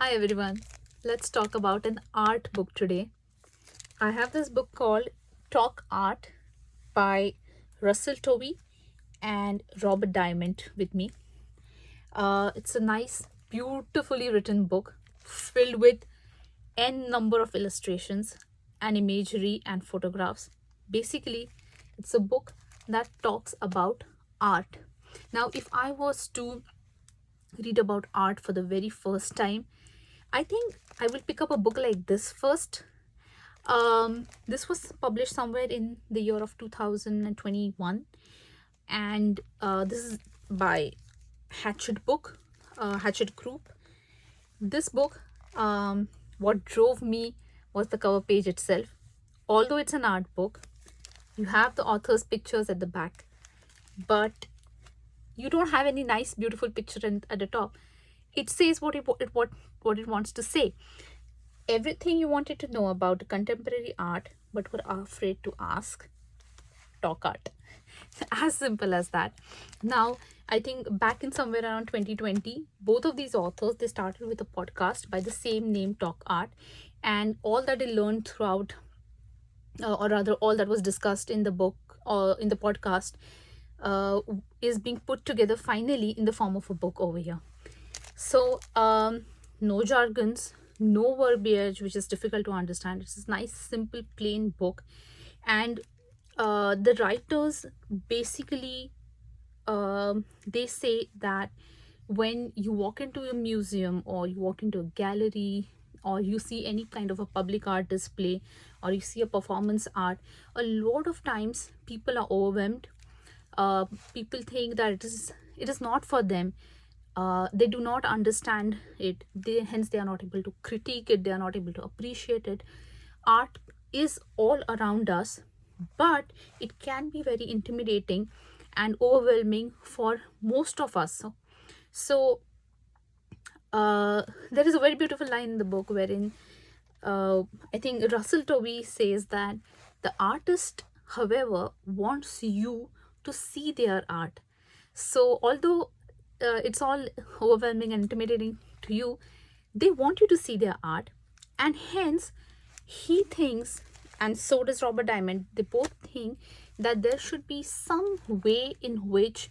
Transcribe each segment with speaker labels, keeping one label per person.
Speaker 1: Hi everyone. Let's talk about an art book today. I have this book called Talk Art by Russell Tovey and Robert Diament with me. It's a nice, beautifully written book filled with n number of illustrations and imagery and photographs. Basically, it's a book that talks about art. Now, if I was to read about art for the very first time, I think I will pick up a book like this first. This was published somewhere in the year of 2021, and this is by Hatchet Group. This book, what drove me was the cover page itself. Although it's an art book, you have the author's pictures at the back, but you don't have any nice, beautiful picture at the top. It says what it wants to say. Everything you wanted to know about contemporary art but were afraid to ask. Talk art. As simple as that. Now, I think back in somewhere around 2020, both of these authors, they started with a podcast by the same name, Talk Art, and all that they learned throughout, or rather all that was discussed in the book or in the podcast, uh, is being put together finally in the form of a book over here. So, no jargons, no verbiage, which is difficult to understand. It's a nice, simple, plain book. And the writers basically, they say that when you walk into a museum or you walk into a gallery or you see any kind of a public art display or you see a performance art, a lot of times people are overwhelmed. People think that it is not for them. They do not understand it. Hence they are not able to critique it. They are not able to appreciate it. Art is all around us, but it can be very intimidating and overwhelming for most of us. So there is a very beautiful line in the book wherein I think Russell Tovey says that the artist, however, wants you to see their art. So although it's all overwhelming and intimidating to you, they want you to see their art, and hence he thinks, and so does Robert Diamond. They both think that there should be some way in which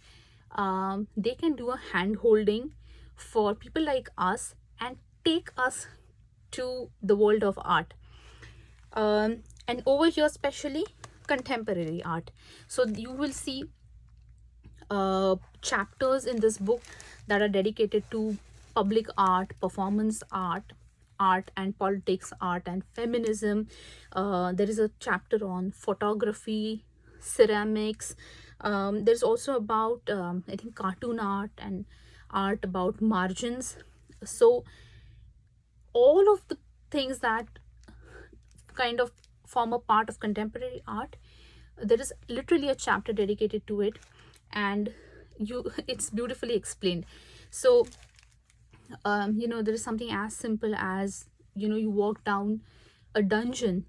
Speaker 1: they can do a hand holding for people like us and take us to the world of art. And over here, especially contemporary art. So you will see chapters in this book that are dedicated to public art, performance art, art and politics, art and feminism. There is a chapter on photography, ceramics. There's also about, I think, cartoon art and art about margins. So, all of the things that kind of form a part of contemporary art, there is literally a chapter dedicated to it, and it's beautifully explained. So there is something as simple as, you walk down a dungeon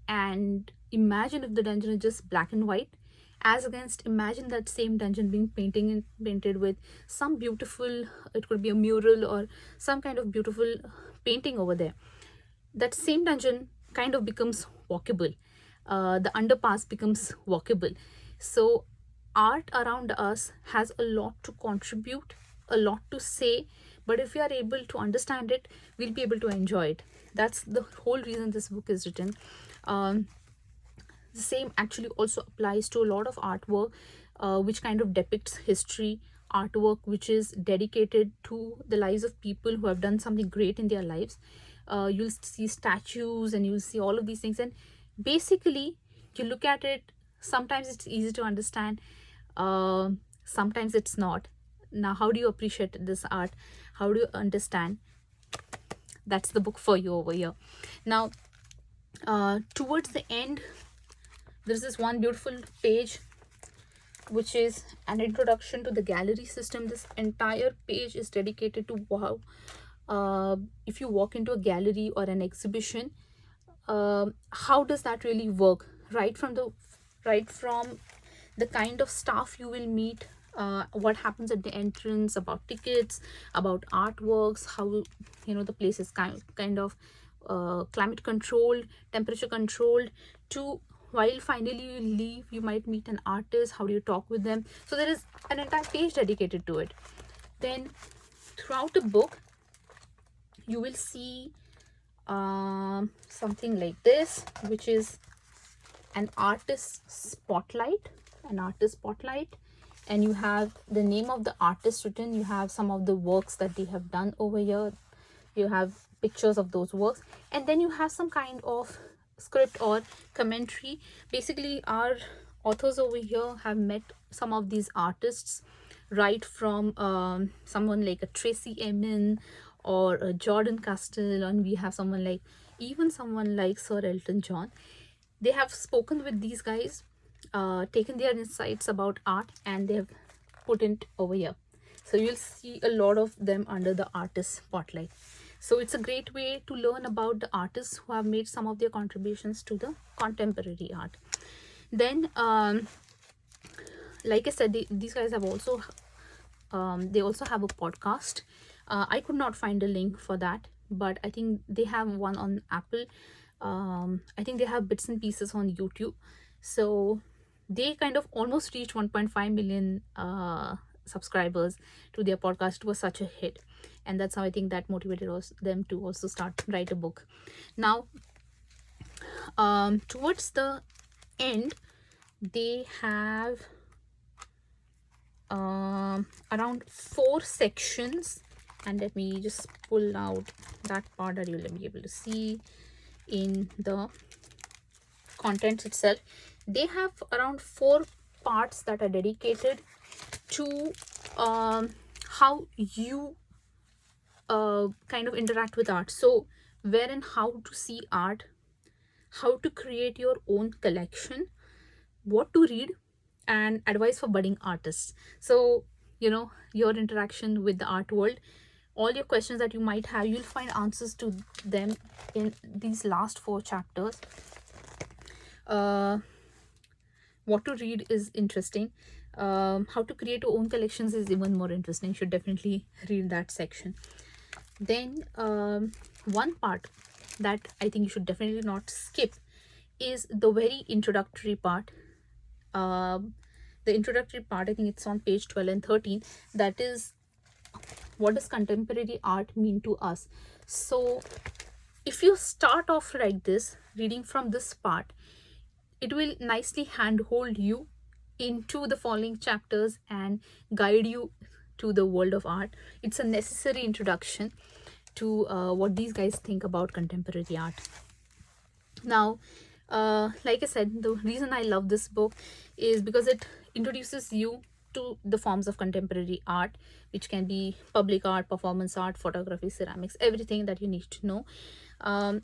Speaker 1: and imagine if the dungeon is just black and white, as against imagine that same dungeon being painted with some beautiful, it could be a mural or some kind of beautiful painting over there. That same dungeon kind of becomes walkable. The underpass becomes walkable. So art around us has a lot to contribute, a lot to say, but if we are able to understand it, we'll be able to enjoy it. That's the whole reason this book is written. The same actually also applies to a lot of artwork which kind of depicts history, artwork which is dedicated to the lives of people who have done something great in their lives. You'll see statues and you'll see all of these things, and basically you look at it, sometimes it's easy to understand, sometimes it's not. Now, how do you appreciate this art? How do you understand? That's the book for you over here. Now, towards the end, there's this one beautiful page which is an introduction to the gallery system. This entire page is dedicated to if you walk into a gallery or an exhibition, how does that really work? Right from the kind of staff you will meet, what happens at the entrance, about tickets, about artworks, how the place is kind of climate controlled, temperature controlled, to while finally you leave you might meet an artist, how do you talk with them. So there is an entire page dedicated to it. Then throughout the book you will see something like this, which is an artist spotlight, and you have the name of the artist written, you have some of the works that they have done over here, you have pictures of those works, and then you have some kind of script or commentary. Basically our authors over here have met some of these artists, right from someone like a Tracy Emin or a Jordan Castell, and we have someone like Sir Elton John. They have spoken with these guys, taken their insights about art, and they have put it over here. So you'll see a lot of them under the artist spotlight. So it's a great way to learn about the artists who have made some of their contributions to the contemporary art. Then like I said, these guys have also they also have a podcast. I could not find a link for that, but I think they have one on Apple. I think they have bits and pieces on YouTube. So they kind of almost reached 1.5 million subscribers to their podcast. It was such a hit, and that's how I think that motivated them to also start write a book. Now towards the end they have around 4 sections, and let me just pull out that part that you'll be able to see in the contents itself. They have around 4 parts that are dedicated to how you kind of interact with art. So wherein how to see art, how to create your own collection, what to read, and advice for budding artists. So your interaction with the art world, all your questions that you might have, you'll find answers to them in these last 4 chapters. What to read is interesting. How to create your own collections is even more interesting. You should definitely read that section. Then one part that I think you should definitely not skip is the very introductory part. The introductory part, I think it's on page 12 and 13. That is, what does contemporary art mean to us? So if you start off like this, reading from this part, it will nicely handhold you into the following chapters and guide you to the world of art. It's a necessary introduction to what these guys think about contemporary art. Now like I said, the reason I love this book is because it introduces you to the forms of contemporary art, which can be public art, performance art, photography, ceramics, everything that you need to know.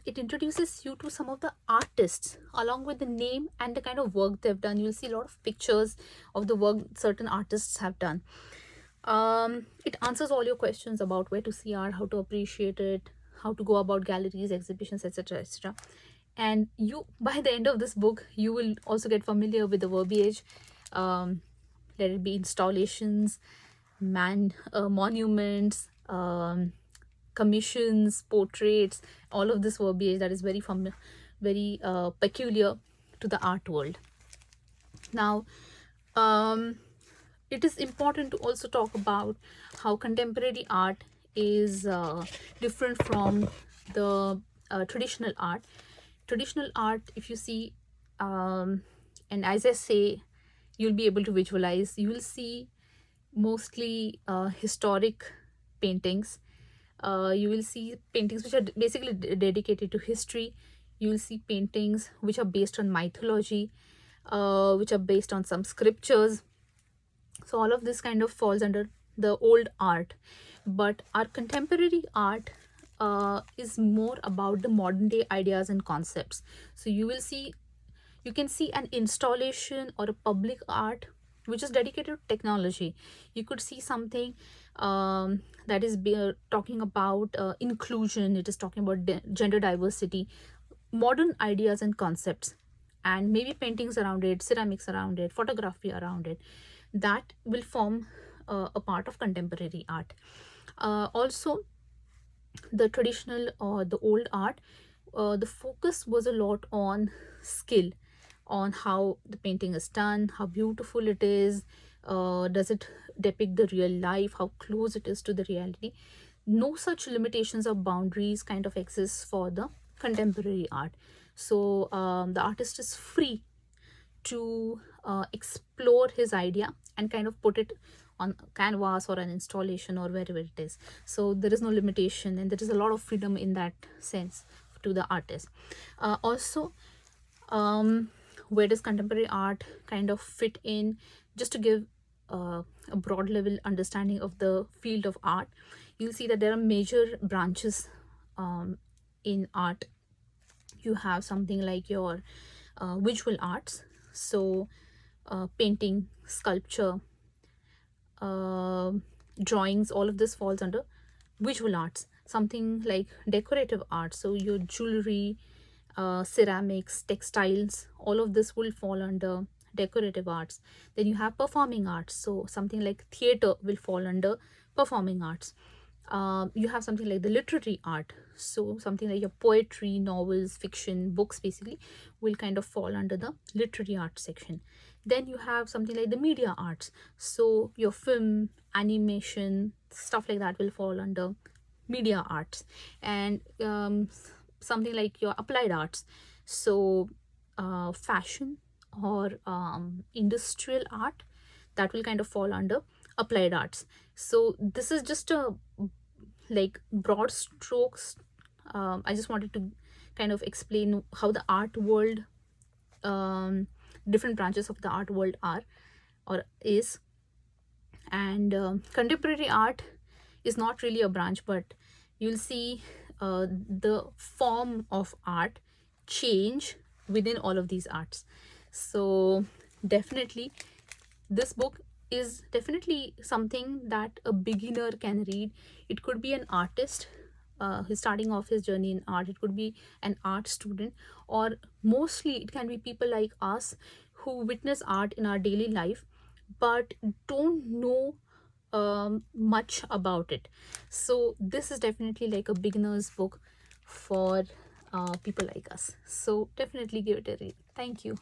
Speaker 1: It introduces you to some of the artists along with the name and the kind of work they've done. You'll see a lot of pictures of the work certain artists have done. It answers all your questions about where to see art, how to appreciate it, how to go about galleries, exhibitions, etc., etc. And you, by the end of this book, you will also get familiar with the verbiage. Let it be installations, monuments, commissions, portraits, all of this verbiage that is very peculiar to the art world. Now it is important to also talk about how contemporary art is different from the traditional art. Traditional art, if you see, and as I say, you'll be able to visualize, you will see mostly historic paintings. You will see paintings which are basically dedicated to history. You will see paintings which are based on mythology, which are based on some scriptures. So all of this kind of falls under the old art. But our contemporary art is more about the modern day ideas and concepts. So you can see an installation or a public art which is dedicated to technology. You could see something that is talking about inclusion. It is talking about gender diversity, modern ideas and concepts, and maybe paintings around it, ceramics around it, photography around it. that will form a part of contemporary art. Also, the traditional or the old art, the focus was a lot on skill, on how the painting is done, how beautiful it is, does it depict the real life, how close it is to the reality. No such limitations or boundaries kind of exist for the contemporary art. So the artist is free to explore his idea and kind of put it on canvas or an installation or wherever it is. So there is no limitation, and there is a lot of freedom in that sense to the artist. Also, where does contemporary art kind of fit in? Just to give a broad level understanding of the field of art, you'll see that there are major branches in art. You have something like your visual arts, so painting, sculpture, uh, drawings, all of this falls under visual arts. Something like decorative art, so your jewelry, ceramics, textiles, all of this will fall under decorative arts. Then you have performing arts, so something like theater will fall under performing arts. You have something like the literary art, so something like your poetry, novels, fiction, books basically will kind of fall under the literary art section. Then you have something like the media arts, so your film, animation, stuff like that will fall under media arts. And something like your applied arts, so fashion or industrial art, that will kind of fall under applied arts. So this is just a like broad strokes. I just wanted to kind of explain how the art world, different branches of the art world are or is. And contemporary art is not really a branch, but you'll see the form of art change within all of these arts. So definitely this book is definitely something that a beginner can read. It could be an artist who's starting off his journey in art, it could be an art student, or mostly it can be people like us who witness art in our daily life but don't know much about it. So this is definitely like a beginner's book for people like us. So definitely give it a read. Thank you.